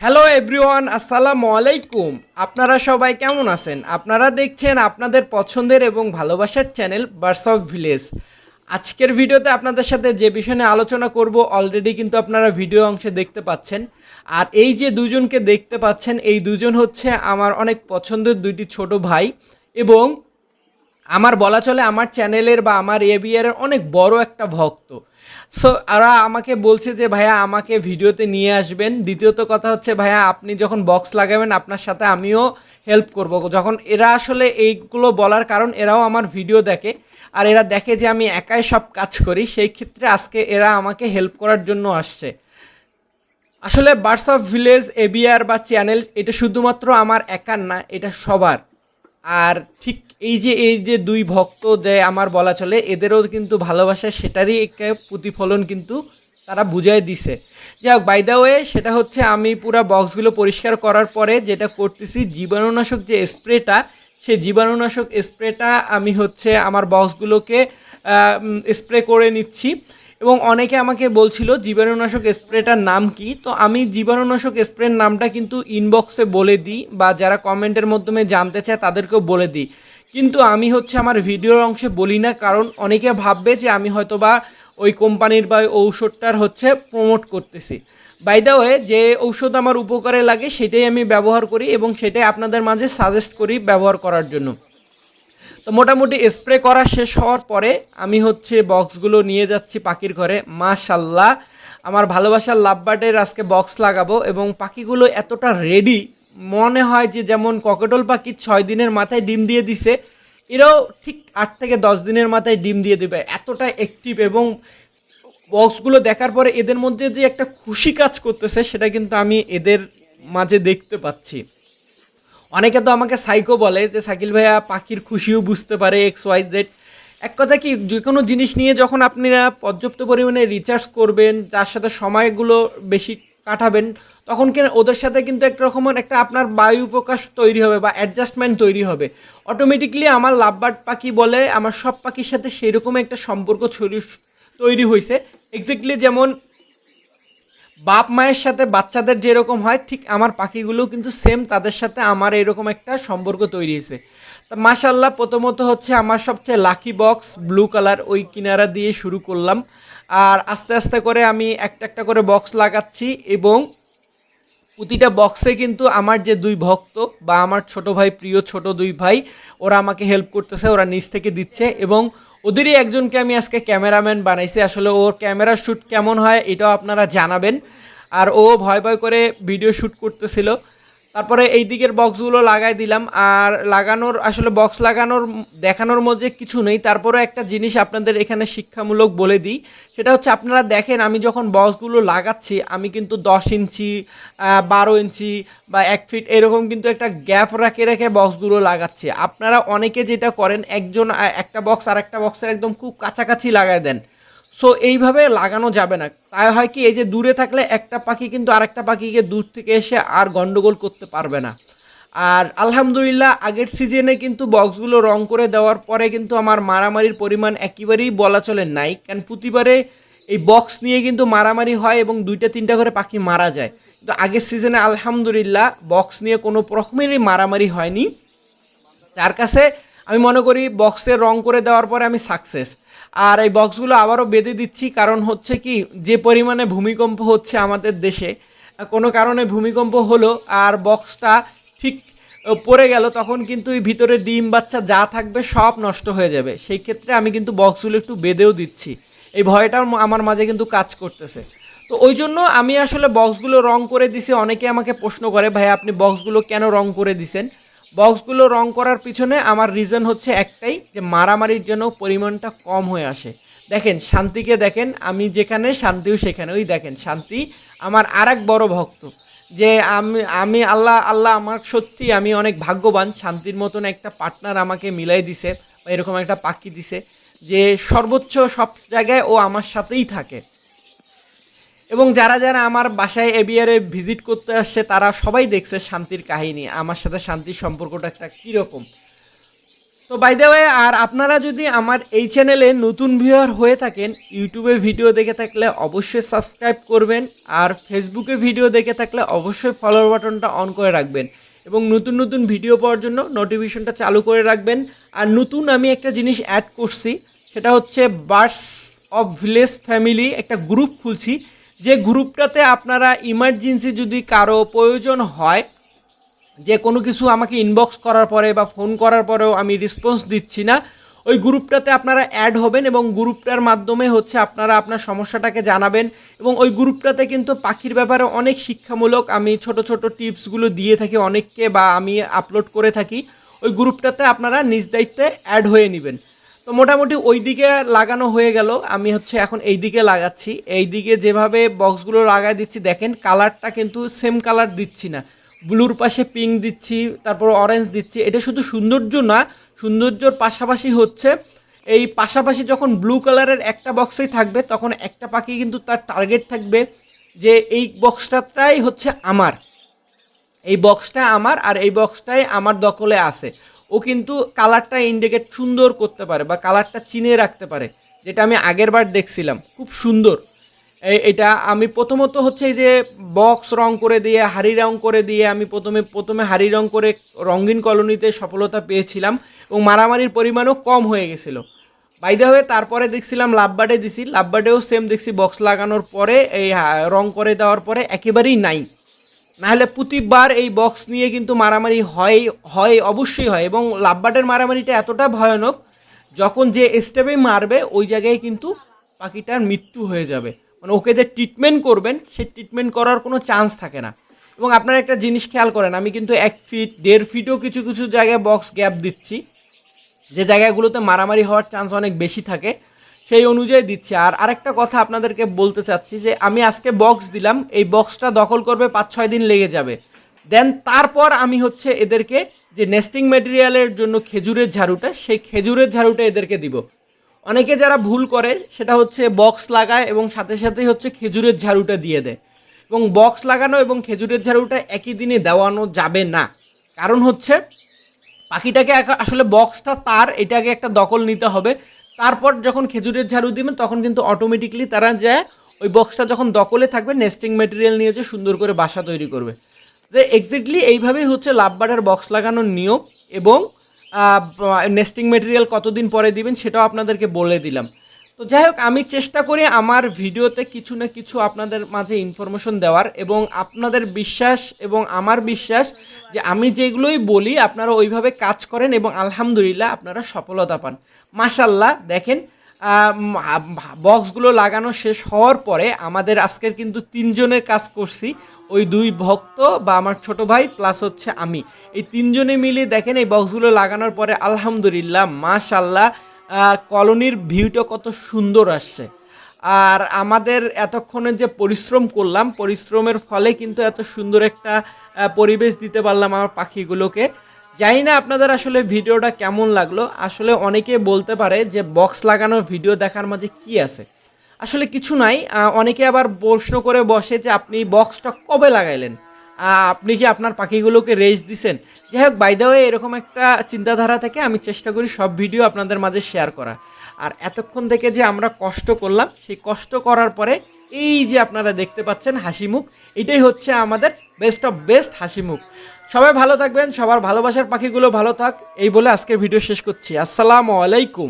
Hello everyone, আসসালামু আলাইকুম। আপনারা সবাই কেমন আছেন? আপনারা দেখছেন আপনাদের পছন্দের এবং ভালোবাসার চ্যানেল বার্ডস অফ ভিলেজ। আজকের ভিডিওতে আপনাদের সাথে যে বিষয় নিয়ে আলোচনা করব অলরেডি কিন্তু আপনারা ভিডিও অংশে দেখতে পাচ্ছেন। আর এই যে দুজনকে দেখতে পাচ্ছেন, এই দুজন হচ্ছে আমার অনেক পছন্দের দুইটি ছোট ভাই এবং আমার বলা চলে আমার চ্যানেলের বা আমার এবিআরের অনেক বড় একটা ভক্ত। সো ওরা আমাকে বলছে যে ভাইয়া আমাকে ভিডিওতে নিয়ে আসবেন। দ্বিতীয়ত কথা হচ্ছে ভাইয়া আপনি যখন বক্স লাগাবেন আপনার সাথে আমিও হেল্প করব। যখন এরা আসলে এইগুলো বলার কারণ এরাও আমার ভিডিও দেখে আর এরা দেখে যে আমি একাই সব কাজ করি, সেই ক্ষেত্রে আজকে এরা আমাকে হেল্প করার জন্য আসছে। আসলে বার্ডস অফ ভিলেজ এবিআর বা চ্যানেল এটা শুধুমাত্র আমার একার না, এটা সবার। আর ঠিক এই যে দুই ভক্ত যে আমার বলা চলে, এদেরও কিন্তু ভালোবাসা সেটারই একটা প্রতিফলন কিন্তু তারা বুঝাই দিছে। যাই হোক, বাই দ্য ওয়ে, সেটা হচ্ছে আমি পুরো বক্সগুলো পরিষ্কার করার পরে যেটা করতেছি, জীবাণুনাশক যে স্প্রেটা, সেই জীবাণুনাশক স্প্রেটা আমি হচ্ছে আমার বক্সগুলোকে স্প্রে করে নিচ্ছি। এবং অনেকে আমাকে বলছিল জীবাণুনাশক স্প্রেটার নাম কি, তো আমি জীবাণুনাশক স্প্রের নামটা কিন্তু ইনবক্সে বলে দিই বা যারা কমেন্টের মাধ্যমে জানতে চায় তাদেরকেও বলে দিই। কিন্তু আমি হচ্ছে আমার ভিডিওর অংশে বলি না, কারণ অনেকে ভাববে যে আমি হয়তো বা ওই কোম্পানির বা ঔষধটার হচ্ছে প্রমোট করতেছি। বাই দ্য ওয়ে, যে ঔষধ আমার উপকারে লাগে সেটাই আমি ব্যবহার করি এবং সেটাই আপনাদের মাঝে সাজেস্ট করি ব্যবহার করার জন্য। তো মোটামুটি স্প্রে করা শেষ হওয়ার পরে আমি হচ্ছে বক্সগুলো নিয়ে যাচ্ছি পাখির ঘরে। মাশাল্লাহ, আমার ভালোবাসার লাভবার্ডের আজকে বক্স লাগাবো এবং পাখিগুলো এতটা রেডি, মনে হয় যে যেমন ককেটল পাখি 6 দিনের মাথায় ডিম দিয়ে দিছে, এরাও ঠিক 8 থেকে 10 দিনের মাথায় ডিম দিয়ে দেবে, এতটা অ্যাক্টিভ। এবং বক্সগুলো দেখার পরে এদের মধ্যে যে একটা খুশি কাজ করতেছে সেটা কিন্তু আমি এদের মাঝে দেখতে পাচ্ছি। অনেকে তো আমাকে সাইকো বলে যে শাকিল ভাইয়া পাখির খুশিও বুঝতে পারে XYZ। এক কথা কি, যে কোনো জিনিস নিয়ে যখন আপনারা পর্যাপ্ত পরিমাণে রিচার্জ করবেন, যার সাথে সময়গুলো বেশি কাটাবেন, তখন কি ওদের সাথে কিন্তু একটা রকমের একটা আপনার বায়ু প্রকাশ তৈরি হবে বা অ্যাডজাস্টমেন্ট তৈরি হবে অটোমেটিকলি। আমার লাভবার্ড পাখি বলে আমার সব পাখির সাথে সেই রকম একটা সম্পর্ক তৈরি হয়েছে। এক্স্যাক্টলি যেমন বাপ মায়ের সাথে বাচ্চাদের যেরকম হয়, ঠিক আমার পাখিগুলোও কিন্তু সেম তাদের সাথে আমার এরকম একটা সম্পর্ক তৈরি হয়েছে। তা মাশাল্লাহ, প্রথমত হচ্ছে আমার সবচেয়ে লাকি বক্স ব্লু কালার, ওই কিনারা দিয়ে শুরু করলাম। আর আস্তে আস্তে করে আমি একটা একটা করে বক্স লাগাচ্ছি এবং প্রতিটা বক্সে কিন্তু আমার যে দুই ভক্ত বা আমার ছোট ভাই, প্রিয় ছোট দুই ভাই, ওরা আমাকে হেল্প করতেছে, ওরা নিচ থেকে দিচ্ছে। এবং ওদেরই একজনকে আমি আজকে ক্যামেরাম্যান বানাইছি। আসলে ওর ক্যামেরা শ্যুট কেমন হয় এটাও আপনারা জানাবেন। আর ও ভয় ভয় করে ভিডিও শ্যুট করতেছিল। তারপরে এই দিকের বক্সগুলো লাগাই দিলাম। আর লাগানোর আসলে বক্স লাগানোর দেখানোর মধ্যে কিছু নেই, তারপরে একটা জিনিস আপনাদের এখানে শিক্ষামূলক বলে দিই। সেটা হচ্ছে আপনারা দেখেন আমি যখন বক্সগুলো লাগাচ্ছি আমি কিন্তু 10 ইঞ্চি 12 ইঞ্চি বা 1 ফিট এরকম কিন্তু একটা গ্যাপ রেখে রেখে বক্সগুলো লাগাচ্ছি। আপনারা অনেকে যেটা করেন, একজন একটা বক্স আর একটা বক্সের একদম খুব কাছাকাছি লাগায় দেন। সো এইভাবে লাগানো যাবে না। তাই হয় কি, এই যে দূরে থাকলে একটা পাখি কিন্তু আরেকটা পাখিকে দূর থেকে এসে আর গন্ডগোল করতে পারবে না। আর আলহামদুলিল্লাহ আগের সিজনে কিন্তু বক্সগুলো রং করে দেওয়ার পরে কিন্তু আমার মারামারির পরিমাণ একেবারেই বলা চলে নাই, কারণ প্রতিবারে এই বক্স নিয়ে কিন্তু মারামারি হয় এবং 2-3টা করে পাখি মারা যায়। কিন্তু আগের সিজনে আলহামদুলিল্লাহ বক্স নিয়ে কোনো রকমেরই মারামারি হয়নি, যার কাছে আমি মনে করি বক্সে রং করে দেওয়ার পরে আমি সাকসেস। আর এই বক্সগুলো আবারও বেঁধে দিচ্ছি, কারণ হচ্ছে কি, যে পরিমাণে ভূমিকম্প হচ্ছে আমাদের দেশে, কোনো কারণে ভূমিকম্প হলো আর বক্সটা ঠিক পড়ে গেল, তখন কিন্তু এই ভিতরে ডিম বাচ্চা যা থাকবে সব নষ্ট হয়ে যাবে। সেই ক্ষেত্রে আমি কিন্তু বক্সগুলো একটু বেঁধেও দিচ্ছি, এই ভয়টাও আমার মাঝে কিন্তু কাজ করতেছে। তো ওই জন্য আমি আসলে বক্সগুলো রং করে দিছি। অনেকে আমাকে প্রশ্ন করে ভাই আপনি বক্সগুলো কেন রং করে দিছেন? বক্সগুলো রং করার পিছনে আমার রিজন হচ্ছে একটাই, যে মারামারির জন্য পরিমাণটা কম হয়ে আসে। দেখেন শান্তিকে দেখেন, আমি যেখানে শান্তিও সেখানে। ওই দেখেন শান্তি আমার আর এক বড় ভক্ত। যে আমি আমি আল্লাহ আল্লাহ আমার সত্যি আমি অনেক ভাগ্যবান, শান্তির মতন একটা পার্টনার আমাকে মিলাই দিছে বা এরকম একটা পাখি দিছে যে সর্বোচ্চ সব জায়গায় ও আমার সাথেই থাকে। এবং যারা যারা আমার বাসায় এবিআরে ভিজিট করতে আসছে তারা সবাই দেখছে শান্তির কাহিনী, আমার সাথে শান্তির সম্পর্কটা একটা কীরকম। তো বাই দ্য ওয়ে, আর আপনারা যদি আমার এই চ্যানেলে নতুন ভিউয়ার হয়ে থাকেন, ইউটিউবে ভিডিও দেখে থাকলে অবশ্যই সাবস্ক্রাইব করবেন, আর ফেসবুকে ভিডিও দেখে থাকলে অবশ্যই ফলোয়ার বাটনটা অন করে রাখবেন এবং নতুন নতুন ভিডিও পাওয়ার জন্য নোটিফিকেশনটা চালু করে রাখবেন। আর নতুন আমি একটা জিনিস অ্যাড করছি, সেটা হচ্ছে বার্ডস অফ ভিলেজ ফ্যামিলি একটা গ্রুপ খুলছি, যে গ্রুপটাতে আপনারা ইমার্জেন্সি যদি কারো প্রয়োজন হয়, যে কোনো কিছু আমাকে ইনবক্স করার পরে বা ফোন করার পরেও আমি রেসপন্স দিচ্ছি না, ওই গ্রুপটাতে আপনারা অ্যাড হবেন এবং গ্রুপটার মাধ্যমে হচ্ছে আপনারা আপনার সমস্যাটাকে জানাবেন। এবং ওই গ্রুপটাতে কিন্তু পাখির ব্যাপারে অনেক শিক্ষামূলক আমি ছোট ছোট টিপসগুলো দিয়ে থাকি অনেককে, বা আমি আপলোড করে থাকি। ওই গ্রুপটাতে আপনারা নিজ দায়িত্বে অ্যাড হয়ে নেবেন। তো মোটামুটি ওই দিকে লাগানো হয়ে গেল, আমি হচ্ছে এখন এই দিকে লাগাচ্ছি। এই দিকে যেভাবে বক্সগুলো লাগাই দিচ্ছি দেখেন, কালারটা কিন্তু সেম কালার দিচ্ছি না, ব্লুর পাশে পিঙ্ক দিচ্ছি, তারপর অরেঞ্জ দিচ্ছি। এটা শুধু সৌন্দর্য না, সৌন্দর্যর পাশাপাশি হচ্ছে এই পাশাপাশি যখন ব্লু কালারের একটা বক্সেই থাকবে, তখন একটা পাখি কিন্তু তার টার্গেট থাকবে যে এই বক্সটাই হচ্ছে আমার, এই বক্সটা আমার, আর এই বক্সটাই আমার দখলে আছে। ও কিন্তু কালারটা ইন্ডিকেট সুন্দর করতে পারে বা কালারটা চিনে রাখতে পারে, যেটা আমি আগের বার দেখছিলাম খুব সুন্দর। এটা আমি প্রথমত হচ্ছে এই যে বক্স রং করে দিয়ে, হাড়ি রং করে দিয়ে, আমি প্রথমে হাড়ি রং করে রঙিন কলোনিতে সফলতা পেয়েছিলাম এবং মারামারির পরিমাণও কম হয়ে গেছিলো। বাইদা হয়ে তারপরে দেখছিলাম লাভবার্ডে দিছি, লাভবার্ডেও সেম দেখছি বক্স লাগানোর পরে এই রং করে দেওয়ার পরে একেবারেই নাই। নাহলে প্রতিবার এই বক্স নিয়ে কিন্তু মারামারি হয় হয় অবশ্যই হয়, এবং লাভবার্ডের মারামারিটা এতটা ভয়ানক, যখন যে স্টেপে মারবে ওই জায়গায় কিন্তু পাখিটার মৃত্যু হয়ে যাবে। মানে ওকে যে ট্রিটমেন্ট করবেন, সেই ট্রিটমেন্ট করার কোনো চান্স থাকে না। এবং আপনারা একটা জিনিস খেয়াল করেন, আমি কিন্তু 1 ফিট 1.5 ফিটও কিছু কিছু জায়গায় বক্স গ্যাপ দিচ্ছি, যে জায়গাগুলোতে মারামারি হওয়ার চান্স অনেক বেশি থাকে সেই অনুযায়ী দিচ্ছি। আর আরেকটা কথা আপনাদেরকে বলতে চাচ্ছি, যে আমি আজকে বক্স দিলাম, এই বক্সটা দখল করবে 5-6 দিন লেগে যাবে। দেন তারপর আমি হচ্ছে এদেরকে যে নেস্টিং ম্যাটেরিয়ালের জন্য খেজুরের ঝাড়ুটা, সেই খেজুরের ঝাড়ুটা এদেরকে দিব। অনেকে যারা ভুল করে সেটা হচ্ছে বক্স লাগায় এবং সাথে সাথেই হচ্ছে খেজুরের ঝাড়ুটা দিয়ে দেয়, এবং বক্স লাগানো এবং খেজুরের ঝাড়ুটা একই দিনে দেওয়ানো যাবে না। কারণ হচ্ছে পাখিটাকে আসলে বক্সটা তার, এটাকে একটা দখল নিতে হবে, তারপর যখন খেজুরের ঝাড়ু দিবেন তখন কিন্তু অটোমেটিকলি তারা যায় ওই বক্সটা যখন দখলে থাকবে, নেস্টিং ম্যাটেরিয়াল নিয়ে যে সুন্দর করে বাসা তৈরি করবে। যে এক্স্যাক্টলি এইভাবেই হচ্ছে লাভবার্ডের বক্স লাগানোর নিয়ম, এবং নেস্টিং ম্যাটেরিয়াল কতদিন পরে দিবেন সেটাও আপনাদেরকে বলে দিলাম। তো যাই হোক, আমি চেষ্টা করি আমার ভিডিওতে কিছু না কিছু আপনাদের মাঝে ইনফরমেশন দেওয়ার, এবং আপনাদের বিশ্বাস এবং আমার বিশ্বাস যে আমি যেগুলোই বলি আপনারা ওইভাবে কাজ করেন এবং আলহামদুলিল্লাহ আপনারা সফলতা পান। মাশাল্লাহ, দেখেন বক্সগুলো লাগানো শেষ হওয়ার পরে আমাদের আজকের কিন্তু 3 জনের কাজ করছি, ওই 2 ভক্ত বা আমার ছোট ভাই প্লাস হচ্ছে আমি, এই 3 জনে মিলে দেখেন এই বক্সগুলো লাগানোর পরে আলহামদুলিল্লাহ মাশাল্লাহ কলোনির ভিউটা কত সুন্দর আসছে। আর আমাদের এতক্ষণে যে পরিশ্রম করলাম, পরিশ্রমের ফলে কিন্তু এত সুন্দর একটা পরিবেশ দিতে পারলাম আমার পাখিগুলোকে। জানি না আপনাদের আসলে ভিডিওটা কেমন লাগলো। আসলে অনেকে বলতে পারে যে বক্স লাগানোর ভিডিও দেখার মাঝে কি আছে, আসলে কিছু নাই। অনেকে আবার প্রশ্ন করে বসে যে আপনি বক্সটা কবে লাগাইলেন, আপনি কি আপনার পাখিগুলোকে রেস্ট দিছেন। যাই হোক, বাই দ্য ওয়ে, এরকম একটা চিন্তাধারা থেকে আমি চেষ্টা করি সব ভিডিও আপনাদের মাঝে শেয়ার করা। আর এতক্ষণ থেকে যে আমরা কষ্ট করলাম, সেই কষ্ট করার পরে এই যে আপনারা দেখতে পাচ্ছেন হাসি মুখ, এটাই হচ্ছে আমাদের বেস্ট অফ বেস্ট হাসি মুখ। সবাই ভালো থাকবেন, সবার ভালোবাসার পাখিগুলো ভালো থাক, এই বলে আজকের ভিডিও শেষ করছি। আসসালামু আলাইকুম।